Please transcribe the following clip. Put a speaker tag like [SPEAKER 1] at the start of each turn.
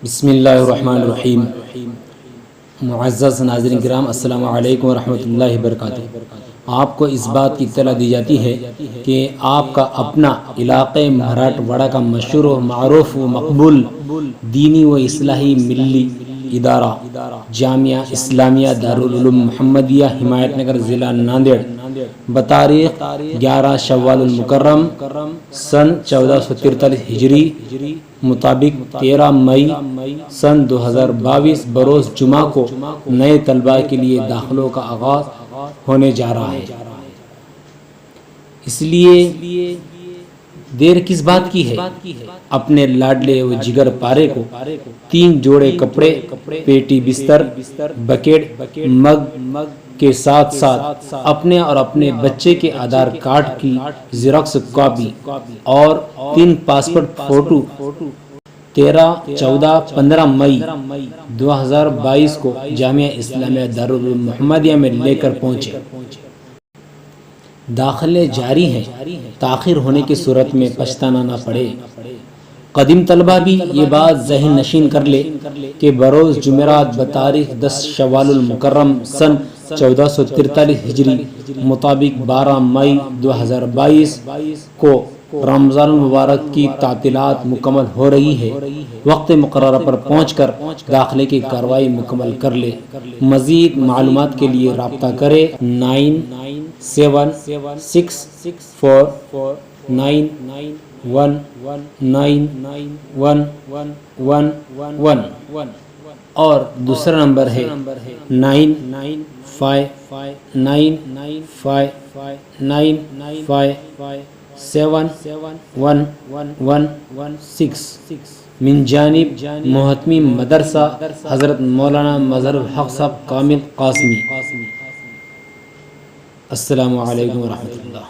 [SPEAKER 1] بسم اللہ الرحمن الرحیم۔ معزز ناظرین کرام، السلام علیکم ورحمۃ اللہ وبرکاتہ۔ آپ کو اس بات کی اطلاع دی جاتی ہے کہ آپ کا اپنا علاقے مراٹھ واڑہ کا مشہور و معروف و مقبول دینی و اصلاحی ملی ادارہ جامعہ اسلامیہ دارالعلوم محمدیہ حمایت نگر ضلع ناندیڑ بتاریخ 11 شوال المکرم سن 1443 ہجری مطابق 13 مئی سن 2022 بروز جمعہ کو نئے طلباء کے لیے داخلوں کا آغاز ہونے جا رہا ہے۔ اس لیے دیر کس بات کی ہے؟ اپنے لاڈلے و جگر پارے کو 3 جوڑے کپڑے، پیٹی بستر، بکیٹ، مگ کے ساتھ ساتھ اپنے اور اپنے بچے کے آدھار کارڈ کی زیروکس کاپی اور 3 پاسپورٹ فوٹو 13، 14، 15 مئی 2022 کو جامعہ اسلامیہ دارالعلوم محمدیہ میں لے کر پہنچے۔ داخلے جاری ہیں، تاخیر ہونے کی صورت میں پچھتانا نہ پڑے۔ قدیم طلبہ بھی یہ بات ذہن نشین کر لے کہ بروز جمعرات بتاریخ 10 شوال المکرم سن 1443 ہجری مطابق 12 مئی 2022 کو رمضان المبارک کی تعطیلات مکمل ہو رہی ہے۔ وقت مقررہ پر پہنچ کر داخلے کی کارروائی مکمل کر لے۔ مزید معلومات کے لیے رابطہ کرے 9741919111 اور دوسرا نمبر ہے 9595957116 من جانب محتمی مدرسہ حضرت مولانا مظہر الحق صاحب کامل قاسمی۔ السلام علیکم ورحمۃ اللہ۔